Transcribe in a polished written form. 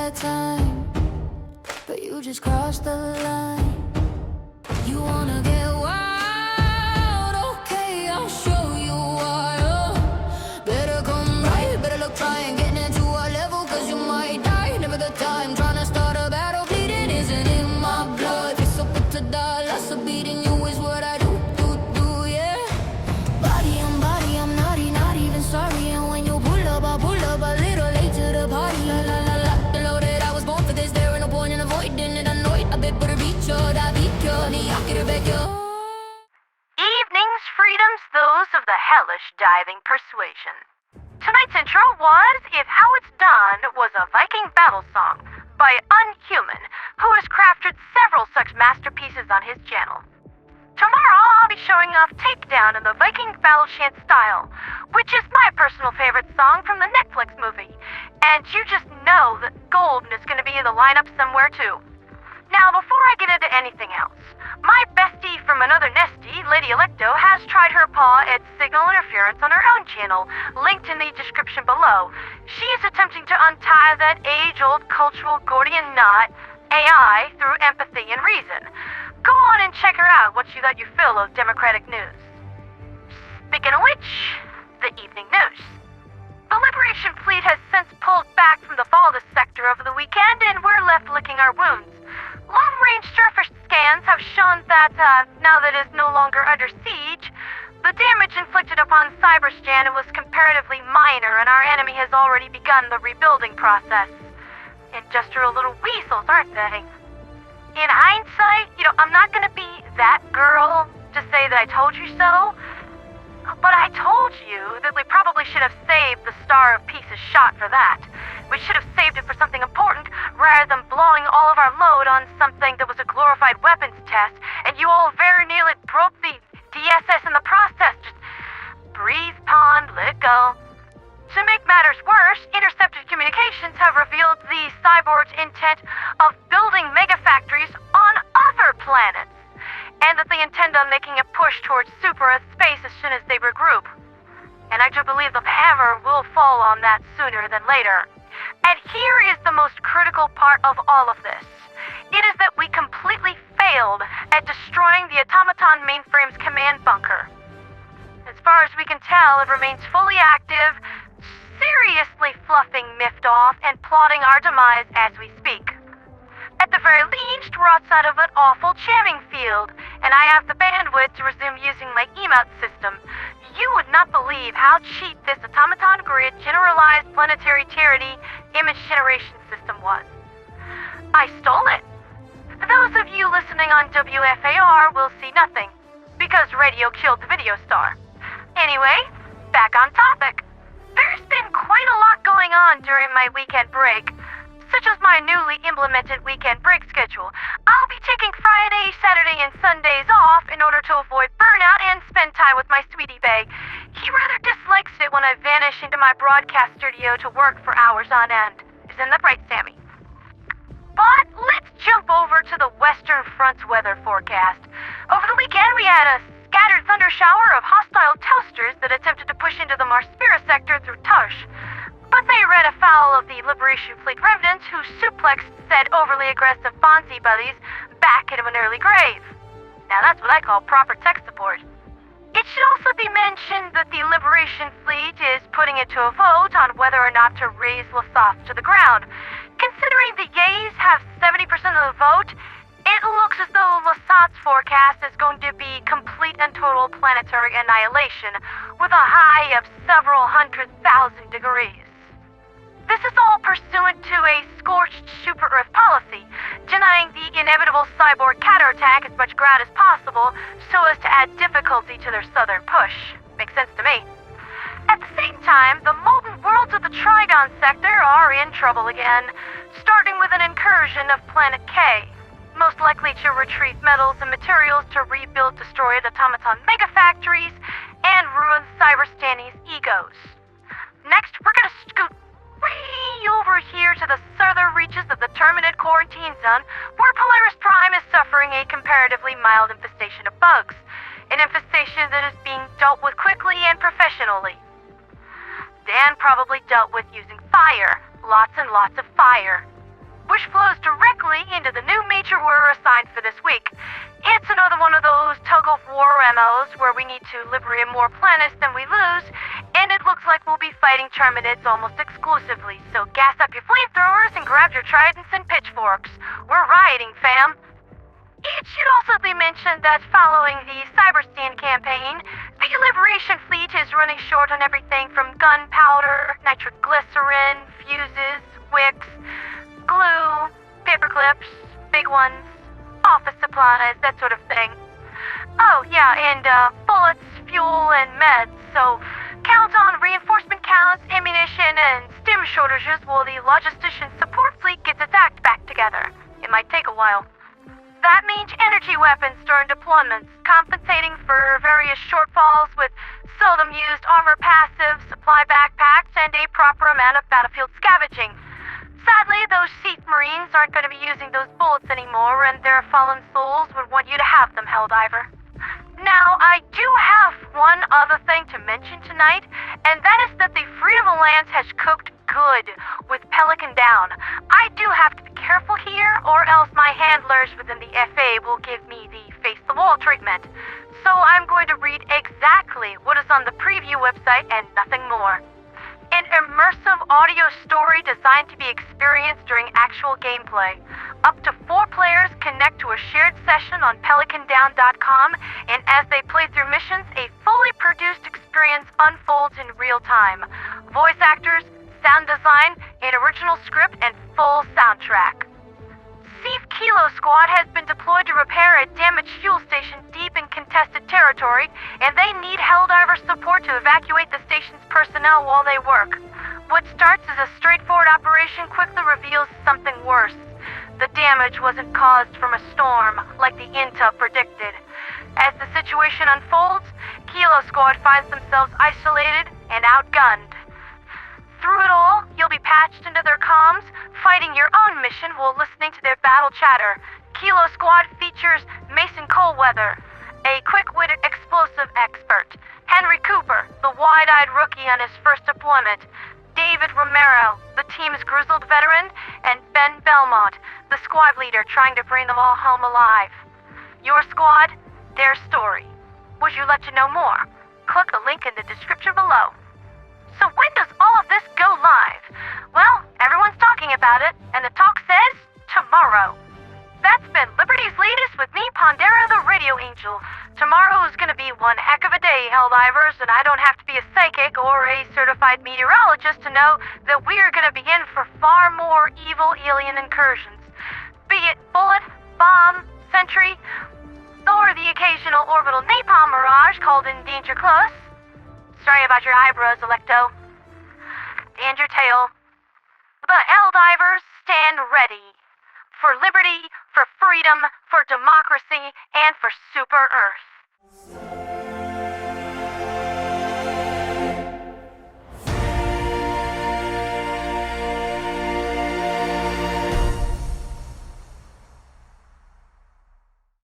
bad time, but you just crossed the line. You wanna get wild? Okay, I'll show you why. Better come right, better look trying, getting into our level, cause you might die. Never the time, trying to start a battle, bleeding isn't in my blood. It's so put to die, lots of beating you is what I do, yeah. Body on body, I'm naughty, not even sorry. And when you pull up, I pull up a little late to the party. La la la la, loaded, I was born for this, there ain't no point in avoiding it. I know it, I bet better beat you, I beat you, I get back you. Evening's freedoms, those of the hellish diving persuasion. Tonight's intro was If How It's Done was a Viking battle song by Unhuman, who has crafted several such masterpieces on his channel. Tomorrow I'll be showing off Takedown in the Viking battle chant style, which is my personal favorite song from the Netflix movie, and you just know that Golden is going to be in the lineup somewhere too. Now, before I get into anything else, my bestie from another nestie, Lady Alecto, has tried her paw at signal interference on her own channel, linked in the description below. She is attempting to untie that age-old cultural Gordian knot, AI, through empathy and reason. Go on and check her out once you let your fill of Democratic news. Speaking of which, the evening news. The Liberation Fleet has since pulled back from the Valdez sector over the weekend, and we're left licking our wounds. Long-range surface scans have shown that, now that it is no longer under siege, the damage inflicted upon Cyberscan was comparatively minor, and our enemy has already begun the rebuilding process. Industrial little weasels, aren't they? In hindsight, I'm not gonna be that girl to say that I told you so, but I told you that we probably should have saved the Star of Peace's shot for that. We should have saved it for something important rather than blowing all of our load on something that was a glorified weapons test, and you all very nearly broke the DSS in the process. Just breathe, Pond, let it go. To make matters worse, intercepted communications have revealed the cyborg's intent of building megafactories on other planets, and that they intend on making a push towards super-Earth space as soon as they regroup. And I do believe the hammer will fall on that sooner than later. And here is the most critical part of all of this. It is that we completely failed at destroying the Automaton mainframe's command bunker. As far as we can tell, it remains fully active, seriously fluffing Miffed off and plotting our demise as we speak. At the very least, we're outside of an awful jamming field, and I have the bandwidth to resume using my emote system. You would not believe how cheap this Automaton Grid Generalized Planetary Tyranny image generation system was. I stole it. Those of you listening on WFAR will see nothing, because radio killed the video star. Anyway, back on topic. There's been quite a lot going on during my weekend break, such as my newly implemented weekend break schedule. I'll be taking Friday, Saturday, and Sundays off in order to avoid burnout and spend time with my sweetie bae. He rather dislikes it when I vanish into my broadcast studio to work for hours on end. Isn't that right, Sammy? But let's jump over to the Western Front's weather forecast. Over the weekend, we had a scattered thunder shower of hostile toasters that attempted to push into the Marspira sector through Tush. But they ran afoul of the Liberation Fleet remnants who suplexed said overly aggressive Bonzi buddies back into an early grave. Now that's what I call proper tech support. It should also be mentioned that the Liberation Fleet is putting it to a vote on whether or not to raise Lasaf to the ground. Considering the Yays have 70% of the vote, it looks as though Lasat's forecast is going to be complete and total planetary annihilation, with a high of several 100,000 degrees. This is all pursuant to a scorched super-Earth policy, denying the inevitable cyborg counterattack as much ground as possible so as to add difficulty to their southern push. Makes sense to me. At the same time, the molten worlds of the Trigon sector are in trouble again, starting with an incursion of Planet K, most likely to retrieve metals and materials to rebuild destroyed automaton megafactories and ruin Cyberstani's egos. Next, we're gonna scoot way over here to the southern reaches of the Terminid quarantine zone, where Polaris Prime is suffering a comparatively mild infestation of bugs, an infestation that is being dealt with quickly and professionally. Dan probably dealt with using fire, lots and lots of fire. which flows directly into the new major we're assigned for this week. It's another one of those tug-of-war MOs where we need to liberate more planets than we lose, and it looks like we'll be fighting Terminids almost exclusively, so gas up your flamethrowers and grab your tridents and pitchforks. We're rioting, fam. It should also be mentioned that following the Cyberstein campaign, the Liberation Fleet is running short on everything from gunpowder, nitroglycerin, fuses, wicks, glue, paper clips, big ones, office supplies, that sort of thing. Oh, yeah, and bullets, fuel, and meds, so count on reinforcement counts, ammunition, and stim shortages while the logistician support fleet gets its act back together. It might take a while. That means energy weapons during deployments, compensating for various shortfalls with seldom-used armor passives, supply backpacks, and a proper amount of battlefield scavenging. Sadly, those SEAF Marines aren't going to be using those bullets anymore, and their fallen souls would want you to have them, Helldiver. Now, I do have one other thing to mention tonight, and that is that the Freedom Alliance has cooked good with Pelican down. I do have to be careful here, or else my handlers within the FA will give me the face-the-wall treatment. So I'm going to read exactly what is on the preview website and nothing more. An immersive audio story designed to be experienced during actual gameplay. Up to 4 players connect to a shared session on pelicandown.com, and as they play through missions, a fully produced experience unfolds in real time. Voice actors, sound design, an original script, and full soundtrack. SEAF Kilo Squad has been deployed to repair a damaged fuel station deep in contested territory, and they need Helldiver support to evacuate the station's personnel while they work. What starts as a straightforward operation quickly reveals something worse. The damage wasn't caused from a storm, like the INTA predicted. As the situation unfolds, Kilo Squad finds themselves isolated and outgunned. Through it all, you'll be patched into their comms, fighting your own mission while listening to their battle chatter. Kilo Squad features Mason Coleweather, a quick-witted explosive expert, Henry Cooper, the wide-eyed rookie on his first deployment, David Romero, the team's grizzled veteran, and Ben Belmont, the squad leader trying to bring them all home alive. Your squad, their story. Would you like to know more? Click the link in the description below. So when does all of this go live? Well, everyone's talking about it, and the talk says tomorrow. That's been Liberty's Latest with me, Pondera the Radio Angel. Tomorrow is going to be one heck of a day, Helldivers, and I don't have to be a psychic or a certified meteorologist to know that we are going to be in for far more evil alien incursions. Be it bullet, bomb, sentry, or the occasional orbital napalm mirage called in Danger Close. Sorry about your eyebrows, Alecto. And your tail. The Helldivers stand ready. For liberty, for freedom, for democracy, and for Super Earth.